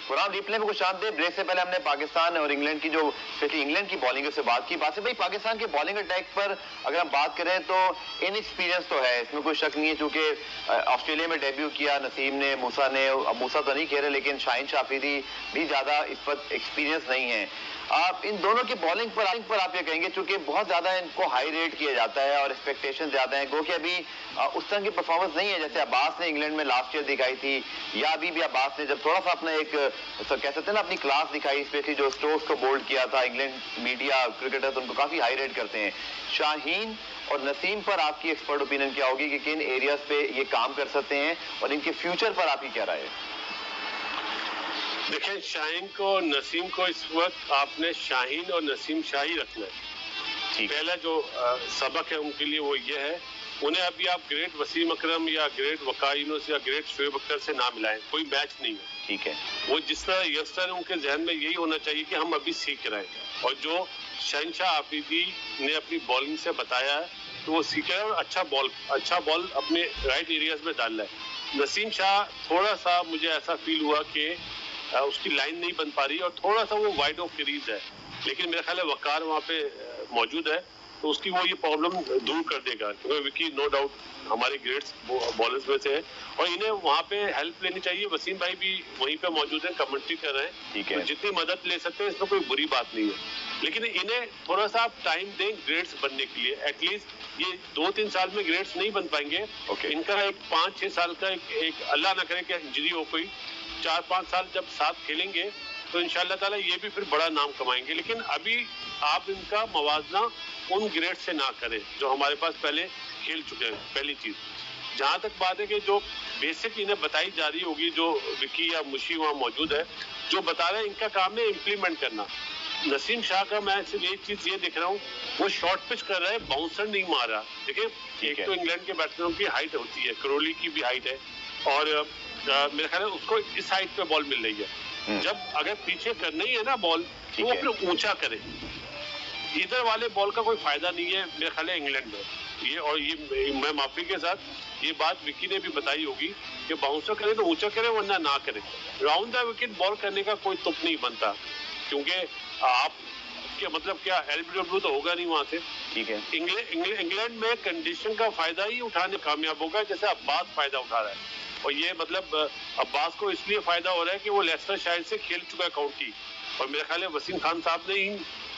प्रोग्राम रिप्ले में कुछ शांत दे। ब्रेक से पहले हमने पाकिस्तान और इंग्लैंड की, जो स्पेशली इंग्लैंड की बॉलिंग से बात की। बात से भाई पाकिस्तान के बॉलिंग अटैक पर अगर हम बात करें तो इनएक्सपीरियंस तो है, इसमें कोई शक नहीं है, क्योंकि ऑस्ट्रेलिया में डेब्यू किया नसीम ने, मूसा ने, अब मूसा तो नहीं खेल रहे, लेकिन शहनशाह अफरीदी भी ज्यादा इस वक्त एक्सपीरियंस नहीं है। आप इन दोनों की बॉलिंग पर आप ये कहेंगे, क्योंकि बहुत ज्यादा इनको हाई रेट किया जाता है और एक्सपेक्टेशन ज्यादा है, क्योंकि अभी उस तरह की परफॉर्मेंस नहीं है जैसे अब्बास ने इंग्लैंड में लास्ट ईयर दिखाई थी, या अभी भी अब्बास ने जब थोड़ा सा अपना एक कह सकते हैं ना अपनी क्लास दिखाई, स्पेशली जो स्टोक्स को बोल्ड किया था। इंग्लैंड मीडिया, क्रिकेटर्स उनको काफी हाई रेट करते हैं। शाहीन और नसीम पर आपकी एक्सपर्ट ओपिनियन क्या होगी कि किन एरियाज पे ये काम कर सकते हैं और इनके फ्यूचर पर आपकी क्या राय है? देखिए, शाहीन को, नसीम को इस वक्त आपने शाहीन और नसीम शाही रखना है। पहला जो सबक है उनके लिए वो ये है, उन्हें अभी आप ग्रेट वसीम अकरम या ग्रेट वकार यूनुस या ग्रेट शोएब अख्तर से ना मिलाएं, कोई मैच नहीं है। ठीक है, वो जिस तरह यंगस्टर है उनके जहन में यही होना चाहिए कि हम अभी सीख रहे हैं, और जो शहनशाह आफरीदी ने अपनी बॉलिंग से बताया है तो वो सीख रहा है और अच्छा बॉल अपने राइट एरियाज में डाल रहा है। नसीम शाह थोड़ा सा मुझे ऐसा फील हुआ कि उसकी लाइन नहीं बन पा रही और थोड़ा सा वो वाइड ऑफ क्रीज है, लेकिन मेरा ख्याल है वकार वहाँ पे मौजूद है तो उसकी वो ये प्रॉब्लम दूर कर देगा, क्योंकि विकी नो डाउट हमारे ग्रेट्स बॉलर्स में से है और इन्हें वहाँ पे हेल्प लेनी चाहिए। वसीम भाई भी वहीं पे मौजूद हैं, कमेंट्री कर रहे हैं। ठीक है, तो जितनी मदद ले सकते हैं इसमें कोई बुरी बात नहीं है, लेकिन इन्हें थोड़ा सा आप टाइम दें ग्रेड्स बनने के लिए। एटलीस्ट ये 2-3 साल में ग्रेड्स नहीं बन पाएंगे। इनका एक 5-6 साल का एक अल्लाह ना करे कि इंजरी हो कोई, 4-5 साल जब साथ खेलेंगे तो इंशाल्लाह ताला ये भी फिर बड़ा नाम कमाएंगे। लेकिन अभी आप इनका मवाजना उन ग्रेड से ना करें जो हमारे पास पहले खेल चुके हैं। पहली चीज, जहां तक बात है कि जो बेसिक इन्हें बताई जा रही होगी, जो विकी या मुशी वहां मौजूद है जो बता रहे हैं, इनका काम है इम्प्लीमेंट करना। नसीम शाह का मैं सिर्फ एक चीज ये देख रहा हूँ, वो शॉर्ट पिच कर रहा है, बाउंसर नहीं मार रहा। देखिए, एक तो इंग्लैंड के बैट्समैनों की हाइट होती है, करोली की भी हाइट है और मेरे ख्याल है उसको इस हाइट पे बॉल मिल रही है। जब अगर पीछे करना ही है ना बॉल, तो वो फिर ऊंचा करे। इधर वाले बॉल का कोई फायदा नहीं है मेरे ख्याल है इंग्लैंड में। ये मैं माफी के साथ ये बात विकी ने भी बताई होगी कि बाउंसर करे तो ऊंचा करे वरना ना करे, राउंड द विकेट बॉल करने का कोई तुक नहीं बनता, क्योंकि आप क्या मतलब क्या एलबीडब्ल्यू तो होगा नहीं वहां से। ठीक है, इंग्लैंड में कंडीशन का फायदा ही उठाने कामयाब होगा, जैसे अब्बास फायदा उठा रहा है। और ये मतलब अब्बास को इसलिए फायदा हो रहा है कि वो लेस्टर शायर से खेल चुका है काउंटी, और मेरे ख्याल है वसीम खान साहब ने ही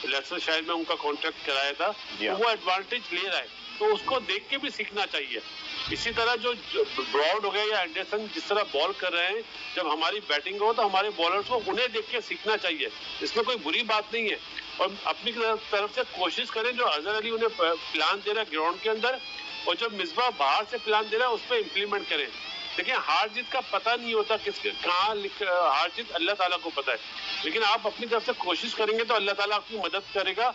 लेस्टर शायर में उनका कॉन्ट्रैक्ट कराया था, तो वो एडवांटेज ले रहा है, तो उसको देख के भी सीखना चाहिए। इसी तरह जो ब्रॉड हो गया या एंडरसन जिस तरह बॉल कर रहे हैं, जब हमारी बैटिंग हो तो हमारे बॉलर्स को उन्हें देख के सीखना चाहिए, इसमें कोई बुरी बात नहीं है। और अपनी तरफ से कोशिश करें, जो अजहर अली उन्हें प्लान दे रहा है ग्राउंड के अंदर और जो मिसबा बाहर से प्लान दे रहा है उस पर इम्प्लीमेंट करें। देखिए हार जीत का पता नहीं होता, कहाँ हार जीत अल्लाह ताला को पता है, लेकिन आप अपनी तरफ से कोशिश करेंगे तो अल्लाह ताला आपकी मदद करेगा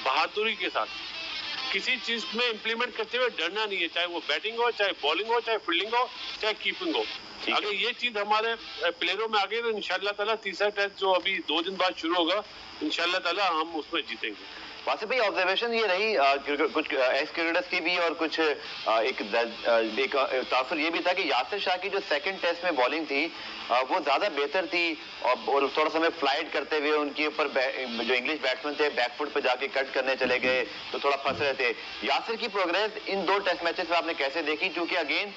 बहादुरी के साथ। किसी चीज में इम्प्लीमेंट करते हुए डरना नहीं है, चाहे वो बैटिंग हो, चाहे बॉलिंग हो, चाहे फील्डिंग हो, चाहे कीपिंग हो। अगर ये चीज हमारे प्लेयरों में आ गई तो इंशाल्लाह ताला तीसरा टेस्ट जो अभी 2 दिन बाद शुरू होगा, इंशाल्लाह ताला हम उसमें जीतेंगे। वासिफ भाई, ऑब्जर्वेशन ये रही कुछ एक्स क्रिकेटर्स की भी और कुछ एक तासुर ये भी था कि यासिर शाह की जो सेकंड टेस्ट में बॉलिंग थी वो ज्यादा बेहतर थी, और थोड़ा समय फ्लाइट करते हुए उनके ऊपर जो इंग्लिश बैट्समैन थे बैकफुट पे जाके कट करने चले गए तो थोड़ा फंस रहे थे। यासिर की प्रोग्रेस इन 2 टेस्ट मैचेस में आपने कैसे देखी? क्योंकि अगेन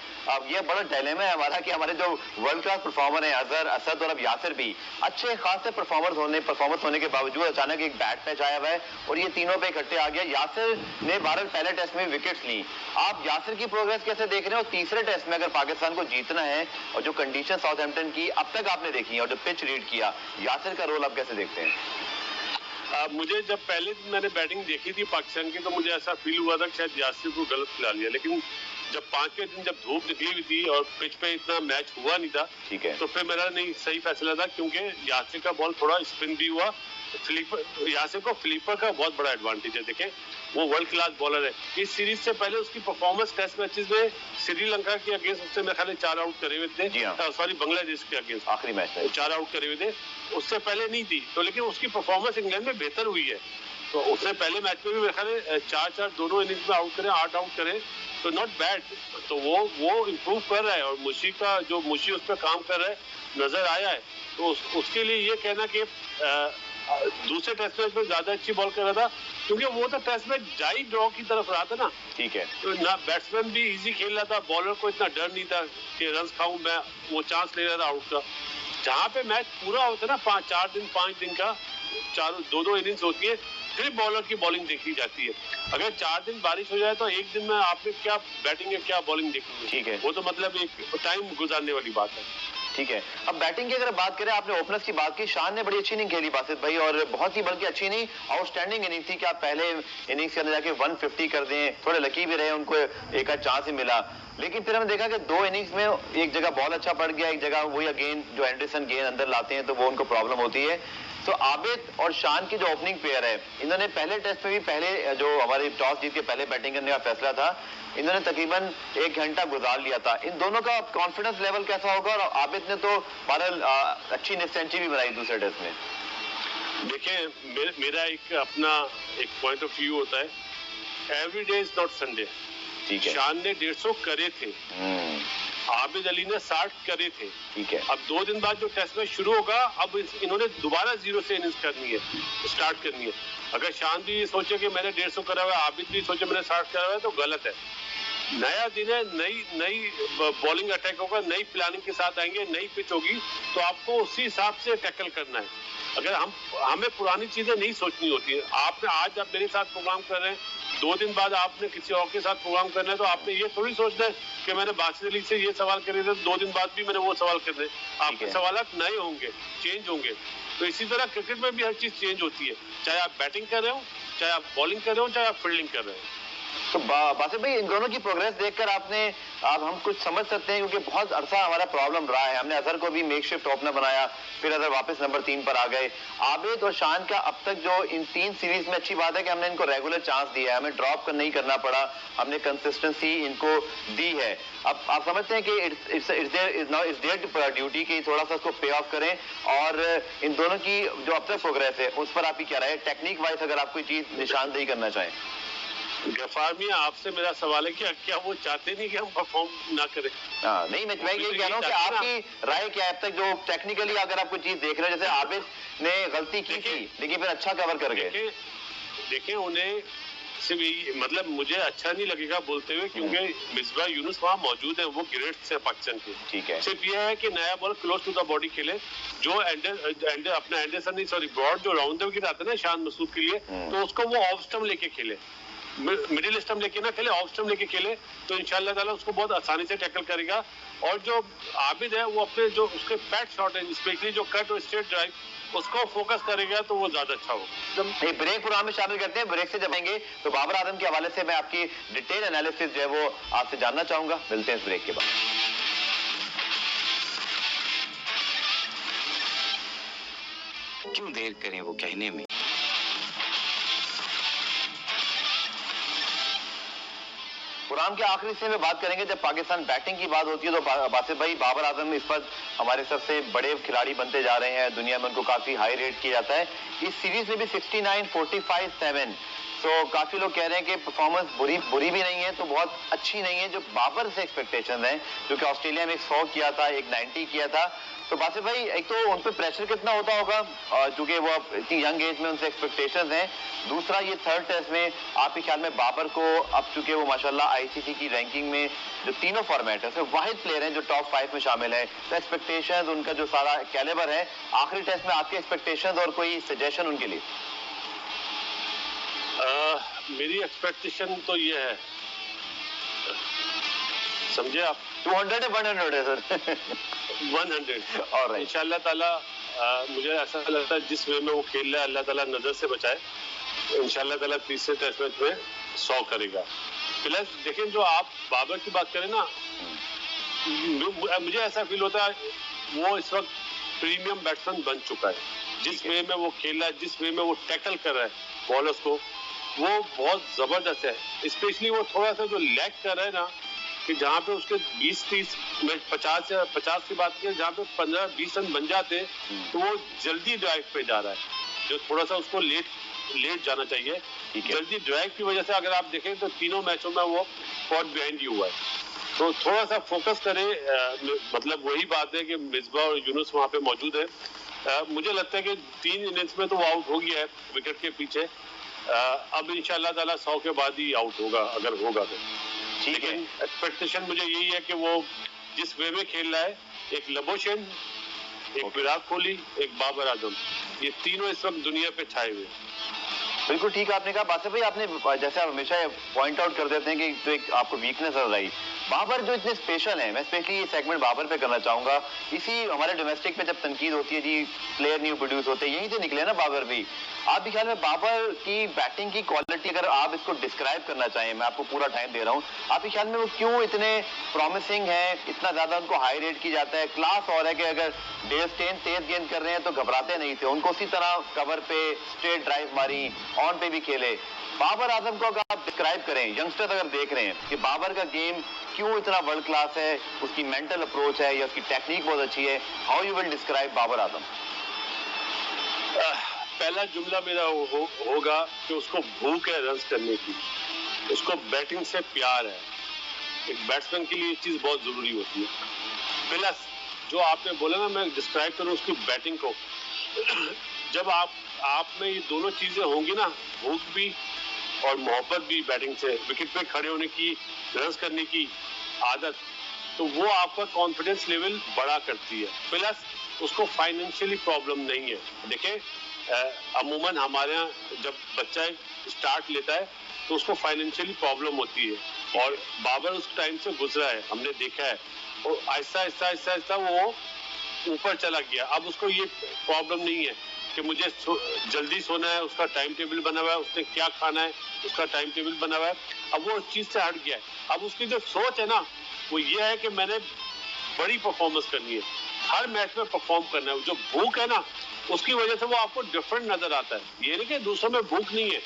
ये बड़ा डायलेमा है हमारा कि हमारे जो वर्ल्ड क्लास परफॉर्मर है अजहर, असद और अब यासिर भी अच्छे खासे परफॉर्मर्स होने के बावजूद अचानक एक बैट मैच आया हुआ है और ये तीनों पे इकट्ठे आ गया। यासिर ने भारत पहले टेस्ट में विकेट्स ली, आप यासिर की प्रोग्रेस कैसे देख रहे हैं? और तीसरे टेस्ट में अगर पाकिस्तान को जीतना है और जो कंडीशन साउथहैम्पटन की अब तक आपने देखी है और जो पिच रीड किया, यासिर का रोल आप कैसे देखते हैं? मुझे जब पहले दिन मैंने बैटिंग देखी थी पाकिस्तान की तो मुझे ऐसा फील हुआ था कि शायद यासिर को गलत खिला लिया, लेकिन जब 5वें दिन जब धूप निकली हुई थी और पिच पे इतना मैच हुआ नहीं था, ठीक है, तो फिर मेरा नहीं सही फैसला था, क्योंकि यासिर का बॉल थोड़ा स्पिन भी हुआ। यासिर को फ्लिपर का बहुत बड़ा एडवांटेज है, देखें वो वर्ल्ड क्लास बॉलर है। इस सीरीज से पहले उसकी परफॉर्मेंस टेस्ट मैचेस में श्रीलंका के अगेंस्ट उससे मेरे ख्याल 4 आउट करे हुए थे, सॉरी बांग्लादेश के अगेंस्ट आखिरी मैच में 4 आउट करे हुए थे, उससे पहले नहीं थी। तो लेकिन उसकी परफॉर्मेंस इंग्लैंड में बेहतर हुई है, तो उसने पहले मैच में भी मेरे ख्याल 4-4 दोनों इनिंग्स में आउट करे, 8 आउट करे, तो नॉट बैड। तो वो इम्प्रूव कर रहा है और मुशी उस पर काम कर रहा है नजर आया है, तो उसके लिए ये कहना कि दूसरे टेस्ट मैच में ज्यादा अच्छी बॉल कर रहा था, क्योंकि वो तो टेस्ट मैच जाई ड्रॉ की तरफ रहा था ना, ठीक है, तो ना बैट्समैन भी इजी खेल रहा था, बॉलर को इतना डर नहीं था कि रन खाऊं मैं, वो चांस ले रहा था आउट का। जहां पे मैच पूरा होता है ना 5 दिन का, 2 इनिंग्स होती है, फिर बॉलर की बॉलिंग देखी जाती है। अगर 4 दिन बारिश हो जाए तो 1 दिन में आपने क्या बैटिंग है क्या बॉलिंग देखी, ठीक है, वो तो मतलब एक टाइम गुजारने वाली बात है। ठीक है, अब बैटिंग की अगर बात करें, आपने ओपनर्स की बात की, शान ने बड़ी अच्छी इनिंग खेली बासित भाई, और बहुत ही बल्कि अच्छी नहीं आउटस्टैंडिंग इनिंग थी कि आप पहले इनिंग्स के अंदर जाके 150 कर दें, थोड़े लकी भी रहे, उनको एक आध चांस ही मिला, लेकिन फिर हमने देखा कि 2 इनिंग्स में एक जगह बॉल अच्छा पड़ गया, एक जगह वही अगेन जो एंडरसन गेंद अंदर लाते हैं तो वो उनको प्रॉब्लम होती है। तो आबिद और शान की जो ओपनिंग पेयर है, इन्होंने पहले टेस्ट में भी पहले जो हमारी टॉस जीत के पहले बैटिंग करने का फैसला था, इन्होंने तकरीबन 1 घंटा गुजार लिया था। इन दोनों का कॉन्फिडेंस लेवल कैसा होगा? और आबिद ने तो बहरहाल अच्छी सेंचुरी भी बनाई दूसरे टेस्ट में। देखिए मेरा एक अपना एक पॉइंट ऑफ व्यू होता है, every day is not Sunday. ठीक है, शान ने 150 करे थे, आबिद अली ने 60 करे थे, ठीक है, अब 2 दिन बाद जो टेस्ट मैच शुरू होगा, अब इन्होंने दोबारा 0 से इनिंग्स करनी है, स्टार्ट करनी है। अगर शान भी सोचे कि मैंने 150 करा हुआ है, आबिद भी सोचे मैंने 60 करा हुआ है, तो गलत है। नया दिन है, नई बॉलिंग अटैक होगा, नई प्लानिंग के साथ आएंगे, नई पिच होगी, तो आपको उसी हिसाब से टैकल करना है। अगर हमें पुरानी चीजें नहीं सोचनी होती है। आप मेरे साथ प्रोग्राम कर रहे हैं, 2 दिन बाद आपने किसी और के साथ प्रोग्राम करना है, तो आपने ये थोड़ी सोचना है कि मैंने बासित अली से ये सवाल करे थे, 2 दिन बाद भी मैंने वो सवाल करने। आपके सवालात नए होंगे, चेंज होंगे। तो इसी तरह क्रिकेट में भी हर चीज चेंज होती है, चाहे आप बैटिंग कर रहे हो, चाहे आप बॉलिंग कर रहे हो, चाहे आप फील्डिंग कर रहे हो। तो बासिफ भाई, इन दोनों की प्रोग्रेस देखकर आप हम कुछ समझ सकते हैं, क्योंकि बहुत अरसा हमारा प्रॉब्लम रहा है। हमने अजहर को भी मेकशिफ्ट ओपनर बनाया, फिर अजहर वापस नंबर 3 पर आ गए। आबिद और शान का अब तक जो इन 3 सीरीज में अच्छी बात है कि हमने इनको रेगुलर चांस दिया है, हमें ड्रॉप नहीं करना पड़ा, हमने कंसिस्टेंसी इनको दी है। अब आप समझते हैं कि इट्स देयर ड्यूटी कि थोड़ा सा उसको पे ऑफ करें, और इन दोनों की जो अब तक प्रोग्रेस है उस पर आपकी क्या राय है, टेक्निक वाइज अगर आप कोई चीज निशानदेही करना चाहें? गफार मियां, आपसे मेरा सवाल है कि क्या वो चाहते नहीं कि हम परफॉर्म ना करें? नहीं, मैं यही कह रहा हूँ कि आपकी राय क्या है अब तक, जो टेक्निकली अगर आप कोई चीज देख रहे हैं, जैसे आबिद ने गलती की थी लेकिन फिर अच्छा कवर कर गए। देखिए उन्हें सिर्फ यही, मतलब मुझे अच्छा नहीं लगेगा बोलते हुए, क्योंकि मिसबाह यूनुस वहाँ मौजूद है, वो ग्रेट से पाकिस्तान के। ठीक है, सिर्फ ये है कि नया ball close to the body खेले, जो अपना एंडरसन नहीं, सॉरी, ब्रॉड जो राउंड गिराते ना शान मसूद के लिए, तो उसको वो ऑफ स्टंप लेके खेले, मिडिल स्टंप लेके ना खेले, ऑफ स्टंप लेके खेले, तो इंशाल्लाह ताला उसको बहुत आसानी से टैकल करेगा। और जो आबिद है वो अपने जो उसके पैट शॉट है, स्पेशली जो कट और स्ट्रेट ड्राइव, उसको फोकस करेगा तो वो ज्यादा अच्छा होगा। ब्रेक प्रोग्राम में शामिल करते हैं, ब्रेक से जब आएंगे तो बाबर आजम के हवाले से मैं आपकी डिटेल एनालिसिस जो है वो आपसे जानना चाहूंगा। मिलते हैं इस ब्रेक के बाद। क्यों देर करें वो कहने में। प्रोग्राम के आखिरी हिस्से में बात करेंगे, जब पाकिस्तान बैटिंग की बात होती है तो बासिफ भाई, बाबर आजम इस वक्त हमारे सबसे बड़े खिलाड़ी बनते जा रहे हैं, दुनिया में उनको काफी हाई रेट किया जाता है। इस सीरीज में भी 69, 45, 7, तो काफी लोग कह रहे हैं कि परफॉर्मेंस बुरी भी नहीं है तो बहुत अच्छी नहीं है। जो बाबर से एक्सपेक्टेशन है, जो कि ऑस्ट्रेलिया में 100 किया था, 90 किया था, तो बासिफ भाई एक तो उन पर प्रेशर कितना होता होगा, चूंकि वो इतनी यंग एज में उनसे एक्सपेक्टेशंस हैं। दूसरा, ये थर्ड टेस्ट में आपके ख्याल में बाबर को, अब चूंकि वो माशाल्लाह आईसीसी की रैंकिंग में जो तीनों फॉर्मेट है उसमें वाहिद प्लेयर हैं जो टॉप 5 में शामिल है, तो एक्सपेक्टेशंस उनका जो सारा कैलिबर है, आखिरी टेस्ट में आपके एक्सपेक्टेशंस और कोई सजेशन उनके लिए? मेरी एक्सपेक्टेशन तो ये है, समझे आप, 200 है 100 है सर? 100 और इंशाल्लाह ताला मुझे ऐसा लगता है जिस वे में वो खेल रहा है अल्लाह ताला नजर से बचाए, इंशाल्लाह ताला तीसरे टेस्ट मैच में 100 करेगा। प्लस देखें, जो आप बाबर की बात करें ना, मुझे ऐसा फील होता है वो इस वक्त प्रीमियम बैट्समैन बन चुका है। जिस वे में वो खेल रहा है, जिस वे में वो टैकल कर रहा है बॉलर्स को, वो बहुत जबरदस्त है। स्पेशली वो थोड़ा सा जो लैग कर रहा है ना, कि जहाँ पे उसके 20-30 में 50 की बात करें, जहाँ पे 15-20 रन बन जाते तो वो जल्दी ड्राइव पे जा रहा है, जो थोड़ा सा उसको लेट जाना चाहिए। जल्दी ड्राइव की वजह से अगर आप देखें तो तीनों मैचों में वो पॉट बिहाइंड ही हुआ है, तो थोड़ा सा फोकस करें। मतलब वही बात है कि मिसबाह और यूनुस वहाँ पे मौजूद है। मुझे लगता है कि 3 इनिंग्स में तो वो आउट हो गया है विकेट के पीछे, अब इंशाल्लाह ताला 100 के बाद ही आउट होगा, अगर होगा तो। लेकिन एक्सपेक्टेशन मुझे यही है कि वो जिस वे में खेल रहा है, एक लबोशेन, एक विराट कोहली, एक बाबर आजम, ये तीनों इस वक्त दुनिया पे छाए हुए। बिल्कुल ठीक आपने कहा बासिफ भाई, आपने जैसे आप हमेशा पॉइंट आउट कर देते हैं कि जो एक आपको वीकनेस नजर आई, बाबर जो इतने स्पेशल हैं, मैं स्पेशली ये सेगमेंट बाबर पे करना चाहूंगा। इसी हमारे डोमेस्टिक पे जब तनकीद होती है जी, प्लेयर न्यू प्रोड्यूस होते हैं, यहीं से निकले ना बाबर भी। आपके ख्याल में बाबर की बैटिंग की क्वालिटी अगर आप इसको डिस्क्राइब करना चाहें, मैं आपको पूरा टाइम दे रहा हूँ, आपके ख्याल में वो क्यों इतने प्रॉमिसिंग है, इतना ज्यादा उनको हाई रेट की जाता है? क्लास और है कि अगर डेल स्टेन तेज गेंद कर रहे हैं तो घबराते नहीं थे, उनको उसी तरह कवर पे स्ट्रेट ड्राइव मारी, ऑन पे भी खेले। बाबर आजम को अगर आप डिस्क्राइब करें, यंगस्टर अगर देख रहे हैं कि बाबर का गेम क्यों इतना वर्ल्ड क्लास है, उसकी मेंटल अप्रोच है या उसकी टेक्निक बहुत अच्छी है, how you will describe Babar Azam? पहला जुमला मेरा होगा कि उसको भूख है रन्स करने की, उसको बैटिंग से प्यार है। एक बैट्समैन के लिए ये चीज बहुत जरूरी होती है। प्लस जो आपने बोला ना, मैं डिस्क्राइब करूं उसकी बैटिंग को, जब आप में ये दोनों चीजें होंगी ना, भूख भी और मोहब्बत भी बैटिंग से, विकेट पे खड़े होने की, रन्स करने की आदत, तो वो आपका कॉन्फिडेंस लेवल बड़ा करती है। प्लस उसको फाइनेंशियली प्रॉब्लम नहीं है। देखें, अमूमन हमारे यहाँ जब बच्चा स्टार्ट लेता है तो उसको फाइनेंशियली प्रॉब्लम होती है, और बाबर उस टाइम से गुजरा है, हमने देखा है, और आहिस्ता वो ऊपर चला गया। अब उसको ये प्रॉब्लम नहीं है कि मुझे जल्दी सोना है, उसका टाइम टेबल बना हुआ है, उसने क्या खाना है उसका टाइम टेबल बना हुआ है। अब वो उस चीज से हट गया है। अब उसकी जो सोच है ना वो ये है कि मैंने बड़ी परफॉर्मेंस करनी है, हर मैच में परफॉर्म करना है। जो भूख है ना उसकी वजह से वो आपको डिफरेंट नजर आता है। ये नहीं कि दूसरों में भूख नहीं है,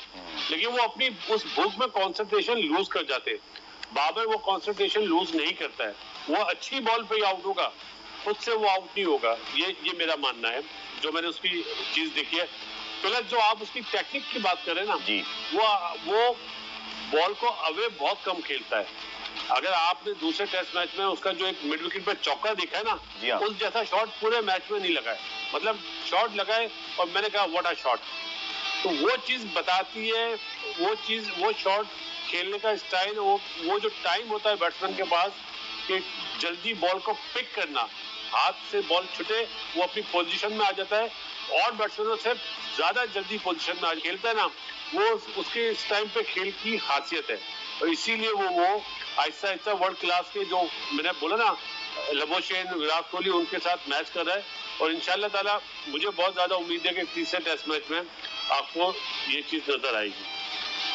लेकिन वो अपनी उस भूख में कंसंट्रेशन लूज कर जाते हैं। बाबर वो कंसंट्रेशन लूज नहीं करता है, वो अच्छी बॉल पे ही आउट होगा, उससे वो आउट नहीं होगा। ये मेरा मानना है जो मैंने उसकी चीज देखी है। प्लस जो आप उसकी टेक्निक की बात करें ना जी, वो बॉल को अवे बहुत कम खेलता है। अगर आपने दूसरे टेस्ट मैच में उसका जो एक मिड विकेट पे चौका देखा है ना, उस जैसा शॉट पूरे मैच में नहीं लगा है। मतलब शॉट लगाए और मैंने कहा व्हाट अ शॉट। तो वो चीज बताती है, वो शॉट खेलने का स्टाइल, वो जो टाइम होता है बैट्समैन के पास कि जल्दी बॉल को पिक करना, हाथ से बॉल छुटे वो अपनी पोजीशन में आ जाता है और बैट्समैनों से ज्यादा जल्दी पोजीशन में खेलता है ना, वो उसके इस टाइम पे खेल की खासियत है। और इसीलिए वो आहिस्ता आहिस्ता वर्ल्ड क्लास के जो मैंने बोला ना लबोशेन, विराट कोहली उनके साथ मैच कर रहा है। और इंशाल्लाह ताला मुझे बहुत ज्यादा उम्मीद है कि तीसरे टेस्ट मैच में आपको ये चीज नजर आएगी।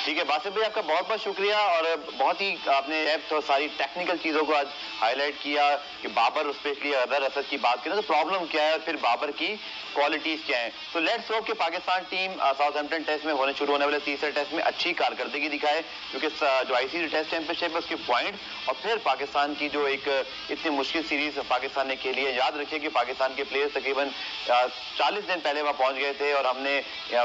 ठीक है बासित भाई, आपका बहुत बहुत शुक्रिया और बहुत ही आपने डेप्थ और सारी टेक्निकल चीजों को आज हाईलाइट किया कि बाबर स्पेशली अदर असद की बात करें तो प्रॉब्लम क्या है और फिर बाबर की क्वालिटीज क्या है। तो लेट्स होप कि पाकिस्तान टीम साउथहैम्पटन टेस्ट में शुरू होने वाले तीसरे टेस्ट में अच्छी कारकर्दगी दिखाए, क्योंकि जो आईसीसी टेस्ट चैंपियनशिप है उसके पॉइंट और फिर पाकिस्तान की जो एक इतनी मुश्किल सीरीज पाकिस्तान ने खेली है। याद रखिए कि पाकिस्तान के प्लेयर्स तकरीबन 40 दिन पहले वहां पहुंच गए थे और हमने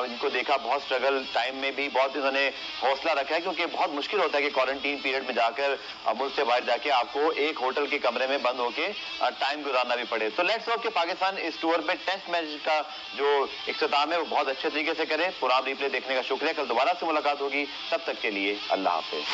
इनको देखा बहुत स्ट्रगल टाइम में भी बहुत इन्होंने हौसला रखा है, क्योंकि बहुत मुश्किल होता है कि क्वारंटीन पीरियड में जाकर मुल्क से बाहर जाके आपको एक होटल के कमरे में बंद होके टाइम गुजारना भी पड़े। तो लेट्स होप कि पाकिस्तान इस टूर पे टेस्ट मैच का जो इख्तिताम है वो बहुत अच्छे तरीके से करे। पूरा रिप्ले देखने का शुक्रिया। कल दोबारा से मुलाकात होगी, तब तक के लिए अल्लाह हाफिज।